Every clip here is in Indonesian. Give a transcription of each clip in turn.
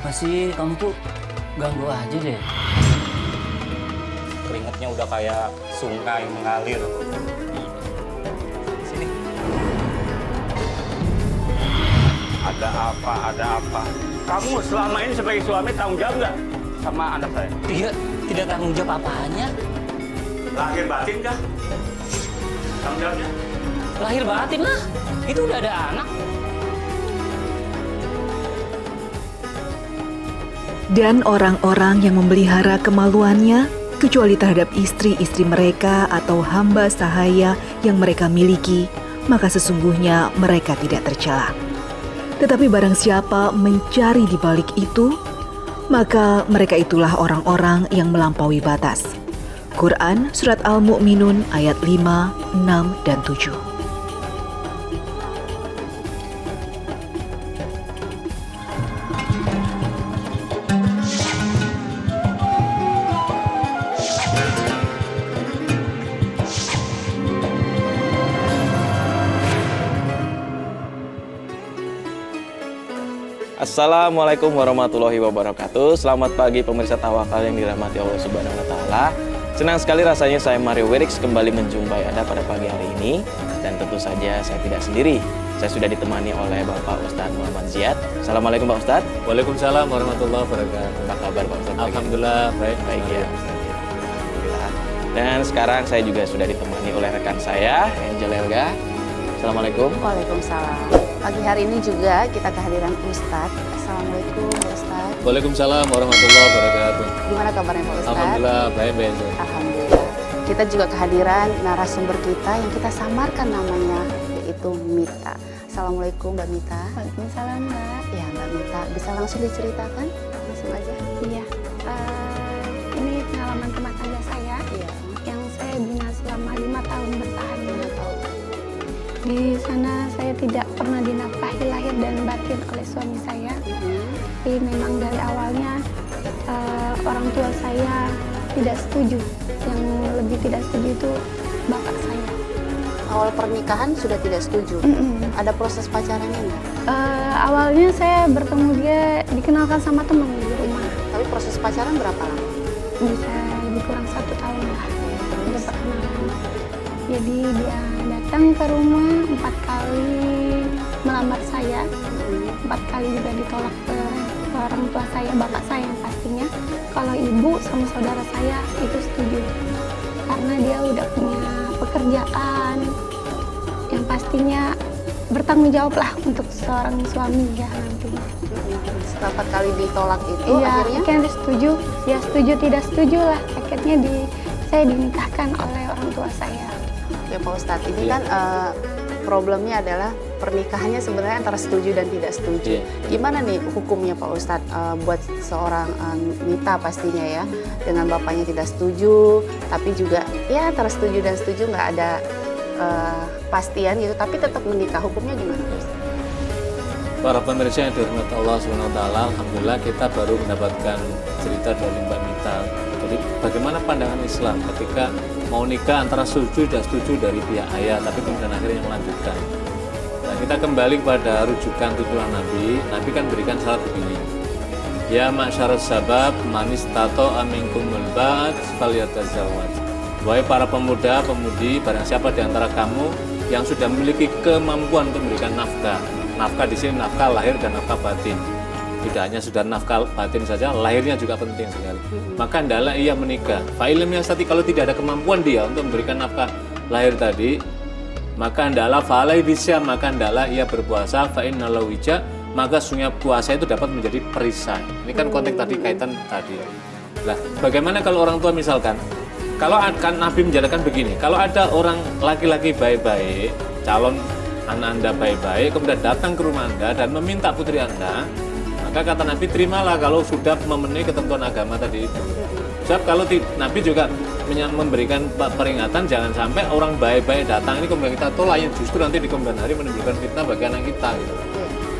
Apa sih, kamu tuh ganggu aja deh. Keringetnya udah kayak sungai mengalir. Sini. Ada apa, ada apa? Kamu selama ini sebagai suami tanggung jawab nggak sama anak saya? Tidak tanggung jawab apanya? Lahir batin kah? Tanggung jawabnya? Lahir batin lah. Itu udah ada anak. Dan orang-orang yang memelihara kemaluannya, kecuali terhadap istri-istri mereka atau hamba sahaya yang mereka miliki, maka sesungguhnya mereka tidak tercela. Tetapi barang siapa mencari di balik itu, maka mereka itulah orang-orang yang melampaui batas. Quran Surat Al-Mu'minun ayat 5, 6, dan 7. Assalamualaikum warahmatullahi wabarakatuh. Selamat pagi pemirsa Tawakal yang dirahmati Allah Subhanahu wa taala. Senang sekali rasanya saya Mario Werix kembali menjumpai Anda pada pagi hari ini, dan tentu saja saya tidak sendiri. Saya sudah ditemani oleh Bapak Ustadz Muhammad Ziyad. Assalamualaikum Pak Ustadz. Waalaikumsalam warahmatullahi wabarakatuh. Apa kabar Pak Ustadz? Alhamdulillah baik. Baik ya. Alhamdulillah. Dan sekarang saya juga sudah ditemani oleh rekan saya Angel Elga. Assalamualaikum. Waalaikumsalam. Pagi hari ini juga kita kehadiran Ustadz. Assalamualaikum Ustadz. Waalaikumsalam warahmatullahi wabarakatuh. Gimana kabarnya Pak Ustadz? Alhamdulillah baik. Alhamdulillah. Kita juga kehadiran narasumber kita yang kita samarkan namanya, yaitu Mita. Assalamualaikum Mbak Mita. Waalaikumsalam Mbak. Ya Mbak Mita, bisa langsung diceritakan? Langsung aja. Iya, ini pengalaman rumah tangga saya Iya. yang saya bina selama 5 tahun bertahan. 5 tahun. Di sana saya tidak pernah dinafkahi lahir dan batin oleh suami saya. Tapi memang dari awalnya orang tua saya tidak setuju. Yang lebih tidak setuju itu bapak saya. Awal pernikahan sudah tidak setuju. Ada proses pacarannya nggak? Awalnya saya bertemu dia dikenalkan sama teman di rumah. Tapi proses pacaran berapa lama? Bisa lebih kurang 1 tahun lah. Udah perkenalan. Jadi dia datang ke rumah 4 kali melamar saya. 4 kali juga ditolak ke orang tua saya, bapak saya yang pastinya. Kalau ibu sama saudara saya itu setuju. Karena dia udah punya pekerjaan yang pastinya bertanggung jawab lah untuk seorang suami ya nantinya. Setelah 4 kali ditolak itu Iya, akhirnya? akhirnya setuju. Ya setuju tidak setuju lah. Akhirnya saya dinikahkan oleh orang tua saya. Ya Pak Ustadz, ini kan problemnya adalah pernikahannya sebenarnya antara setuju dan tidak setuju. Gimana nih hukumnya Pak Ustadz buat seorang Mita pastinya ya, dengan bapaknya tidak setuju, tapi juga ya antara setuju dan setuju nggak ada pastian gitu, tapi tetap menikah, hukumnya gimana Pak Ustadz? Para pemirsa yang dirahmati Allah SWT, alhamdulillah kita baru mendapatkan cerita dari Mbak Mita. Jadi bagaimana pandangan Islam ketika mau nikah antara setuju dan setuju dari pihak ayah, tapi kemudian akhirnya melanjutkan. Nah, kita kembali kepada rujukan tuntunan Nabi. Nabi kan berikan syarat begini. Ya ma'syaras sabab manis tato aminkumul ba'at falyatazawwaj. Wahai para pemuda, pemudi, barang siapa di antara kamu yang sudah memiliki kemampuan untuk memberikan nafkah. Nafkah di sini nafkah lahir dan nafkah batin. Tidak hanya sudah nafkah batin saja, lahirnya juga penting sekali. Maka hendaklah ia menikah. Fa'ilimnya tadi kalau tidak ada kemampuan dia untuk memberikan nafkah lahir tadi, maka hendaklah fa'alai bisya, maka hendaklah ia berpuasa. Fa'innalau wija, maka sungguh puasa itu dapat menjadi perisai. Ini kan konteks tadi kaitan tadi. Nah, bagaimana kalau orang tua misalkan, kalau akan Nabi menjelaskan begini, kalau ada orang laki-laki baik-baik, calon anak Anda baik-baik, kemudian datang ke rumah Anda dan meminta putri Anda, maka kata Nabi terimalah kalau sudah memenuhi ketentuan agama tadi itu. Sebab kalau Nabi juga memberikan peringatan jangan sampai orang baik-baik datang ini kemudian kita tolak, yang justru nanti di kemudian hari menimbulkan fitnah bagi anak kita gitu.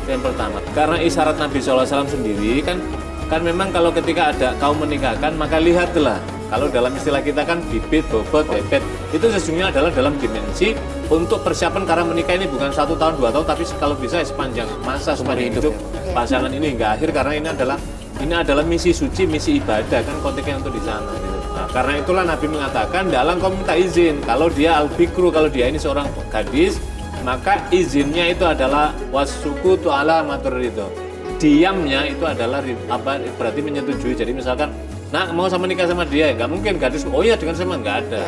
Yang pertama, karena isyarat Nabi SAW sendiri kan memang kalau ketika ada kaum menikahkan maka lihatlah. Kalau dalam istilah kita kan bibit, bobot, bebet, itu sesungguhnya adalah dalam dimensi untuk persiapan karena menikah ini bukan 1 tahun 2 tahun, tapi kalau bisa sepanjang masa sepanjang hidup pasangan ini hingga akhir, karena ini adalah Ini adalah misi suci, misi ibadah, kan konteksnya untuk di sana. Gitu. Nah, karena itulah Nabi mengatakan dalam kamu minta izin, kalau dia al-bikru, kalau dia ini seorang gadis, maka izinnya itu adalah wasukutu ala matur ridho. Diamnya itu adalah apa? Berarti menyetujui. Jadi misalkan, nah mau sama nikah sama dia, nggak mungkin gadis. Oh iya dengan sama nggak ada.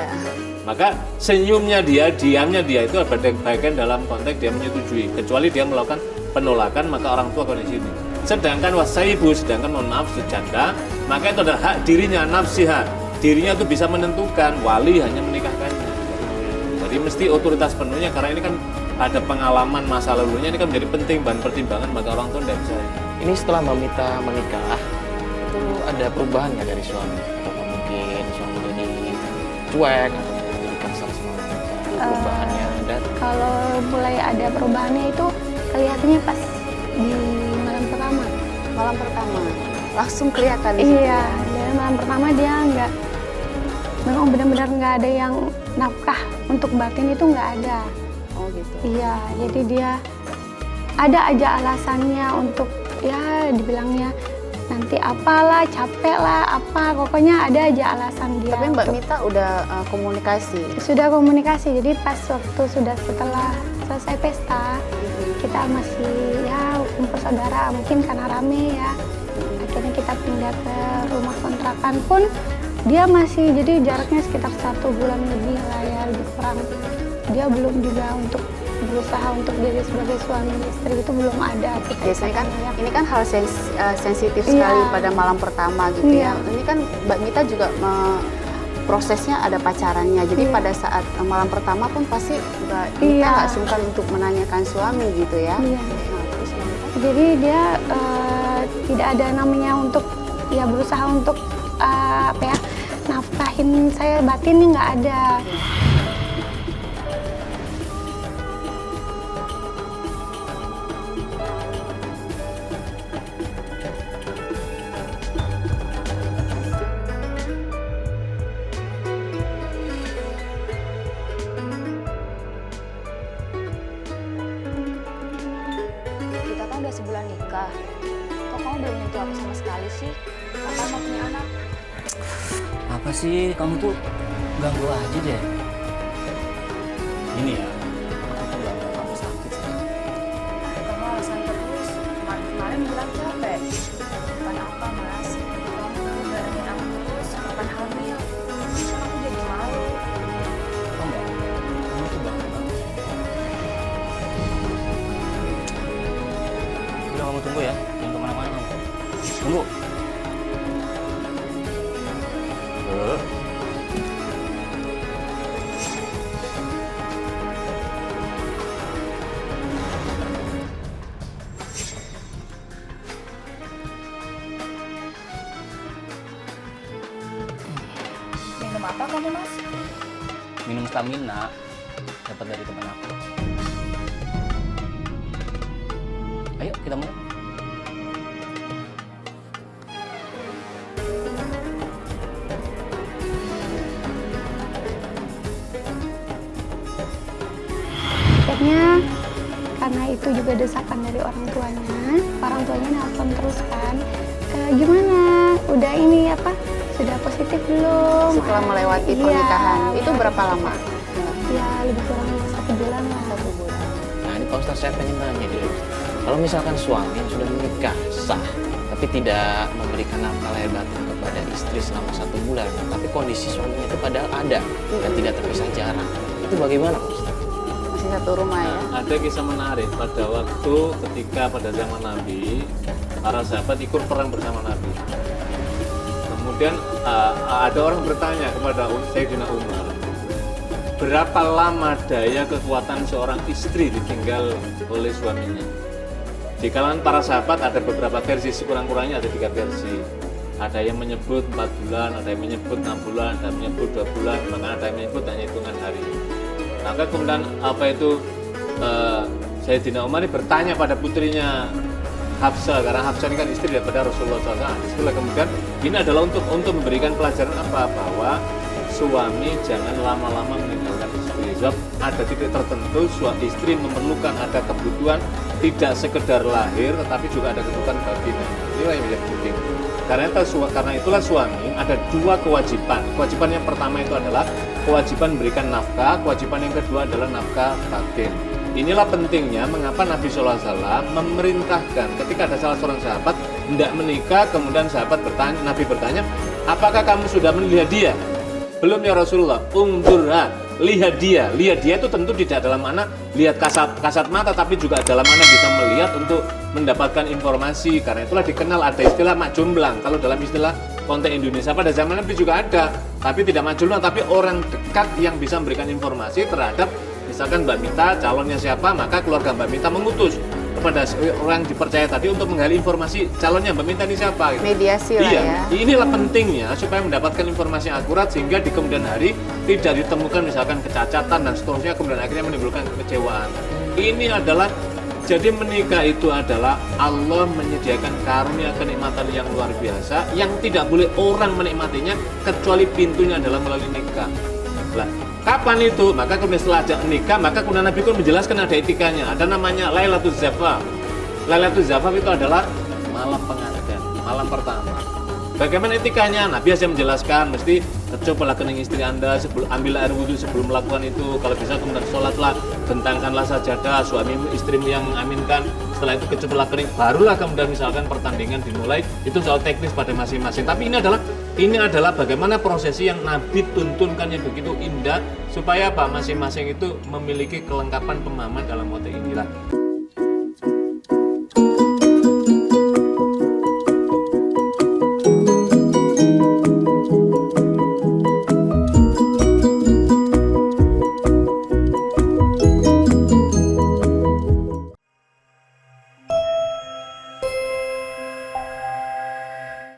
Maka senyumnya dia, diamnya dia itu bagian dalam konteks dia menyetujui. Kecuali dia melakukan penolakan, maka orang tua akan di sini. Sedangkan wasaibu, sedangkan mohon maaf sejanda, maka itu adalah hak dirinya, nafsiha. Dirinya itu bisa menentukan, wali hanya menikahkannya. Jadi mesti otoritas penuhnya, karena ini kan ada pengalaman masa lalunya, ini kan menjadi penting bahan pertimbangan, maka orang tua tidak bisa. Ini setelah Mbak Mita menikah, itu ada perubahan nggak dari suami? Atau mungkin suami jadi cuek atau jadi kasar sama Mbak Mita? Perubahannya ada? Kalau mulai ada perubahannya itu kelihatannya pas di malam pertama. Malam pertama langsung kelihatan di situ. Iya, dari malam pertama dia nggak, memang benar-benar nggak ada yang nafkah untuk batin itu nggak ada. Oh gitu. Iya, jadi dia ada aja alasannya untuk ya dibilangnya nanti apalah, capek lah, apa, pokoknya ada aja alasan dia. Tapi Mbak untuk- Mita udah komunikasi. Sudah komunikasi, jadi pas waktu setelah selesai pesta, kita masih ya kumpul saudara, mungkin karena rame ya. Akhirnya kita pindah ke rumah kontrakan pun dia masih, jadi jaraknya sekitar 1 bulan lebih lah ya, lebih kurang. Dia belum juga untuk berusaha untuk jadi sebagai suami istri itu belum ada. Biasanya kan ini kan hal sensitif Iya. sekali pada malam pertama gitu Iya. ya. Ini kan Mbak Mita juga prosesnya ada pacarannya. Jadi Iya. pada saat malam pertama pun pasti Mbak Mita Iya. nggak sungkan untuk menanyakan suami gitu ya. Iya. Nah, terus Mbak Mita, Jadi dia tidak ada namanya untuk ya berusaha untuk apa ya, nafkahin saya batin nih nggak ada. Kita kan udah sebulan nikah. Kok kamu belum nyentuh aku sama sekali sih? Kapan mau punya anak? Apa sih kamu tuh ganggu aja deh. Ini ya, aku tuh gak mau kamu sakit sayang. Kamu alasan terus. Kemarin bilang capek. Bukan apa, Mas. Kamu barengin aku terus. Kapan hamil? Kan aku jadi malu. Oh enggak, kamu tuh ganggu banget. Udah kamu tunggu ya, jangan kemana-mana kamu. Tunggu. Minum apa kamu, Mas? Minum stamina, dapat dari teman aku. Ayo kita mulai. Akhirnya karena itu juga desakan dari orang tuanya nelpon terus kan, gimana, udah ini apa, sudah positif belum? setelah melewati Iya, pernikahan itu berapa lama? Ya lebih kurang 1 bulan lah. 1 bulan. Nah ini Pak Ustadz, saya pengen nanya dulu. Kalau misalkan suami yang sudah menikah sah, tapi tidak memberikan nafkah lahir batin kepada istri selama 1 bulan, tapi kondisi suaminya itu padahal ada dan tidak terpisah jarak, itu bagaimana Pak Ustadz? Masih satu rumah ya. Nah, ada kisah menarik pada waktu ketika pada zaman Nabi, para sahabat ikut perang bersama Nabi. Kemudian ada orang bertanya kepada Sayyidina Umar, berapa lama daya kekuatan seorang istri ditinggal oleh suaminya? Di kalangan para sahabat ada beberapa versi, sekurang-kurangnya ada 3 versi. Ada yang menyebut 4 bulan, ada yang menyebut 6 bulan, ada yang menyebut 2 bulan, bahkan ada yang menyebut hanya hitungan hari. Maka kemudian Sayyidina Umar ini bertanya pada putrinya Hafsah, karena Hafsah ini kan istri daripada Rasulullah SAW. Disitulah kemudian ini adalah untuk memberikan pelajaran apa, bahwa suami jangan lama-lama meninggalkan istri. Sebab ada titik tertentu suami istri memerlukan, ada kebutuhan tidak sekedar lahir tetapi juga ada kebutuhan batin. Inilah yang menjadi penting. Karena itulah suami ada dua kewajiban. Kewajiban yang pertama itu adalah kewajiban memberikan nafkah, kewajiban yang kedua adalah nafkah batin. Inilah pentingnya mengapa Nabi SAW memerintahkan ketika ada salah seorang sahabat hendak menikah, kemudian Nabi bertanya, apakah kamu sudah melihat dia? Belum ya Rasulullah. Ungdurha, lihat dia. Lihat dia itu tentu tidak dalam makna lihat kasat mata, tapi juga dalam makna bisa melihat untuk mendapatkan informasi. Karena itulah dikenal ada istilah mak jomblang. Kalau dalam istilah konteks Indonesia pada zaman Nabi juga ada, tapi tidak mak jomblang, tapi orang dekat yang bisa memberikan informasi terhadap misalkan Mbak Mita calonnya siapa, maka keluarga Mbak Mita mengutus kepada orang dipercaya tadi untuk menggali informasi calonnya Mbak Mita ini siapa gitu. Mediasi lah Iya, ya. inilah pentingnya supaya mendapatkan informasi yang akurat sehingga di kemudian hari tidak ditemukan misalkan kecacatan dan seterusnya kemudian akhirnya menimbulkan kekecewaan. Ini adalah jadi menikah itu adalah Allah menyediakan karunia kenikmatan yang luar biasa yang tidak boleh orang menikmatinya kecuali pintunya adalah melalui nikah. Lah, kapan itu? Maka kemudian setelah ada nikah, maka kemudian Nabi pun menjelaskan ada etikanya. Ada namanya Lailatul Zafaf. Lailatul Zafaf itu adalah malam pengantin, malam pertama. Bagaimana etikanya? Nabi Hasyim menjelaskan, mesti cobalah kening istri Anda, ambil air wudhu sebelum melakukan itu. Kalau bisa kemudian sholatlah, bentangkanlah sajadah, suami istrimu yang mengaminkan. Setelah itu kecuplah kening, barulah kemudian misalkan pertandingan dimulai. Itu soal teknis pada masing-masing. Tapi ini adalah bagaimana prosesi yang Nabi tuntunkan yang begitu indah supaya apa masing-masing itu memiliki kelengkapan pemahaman dalam konteks inilah.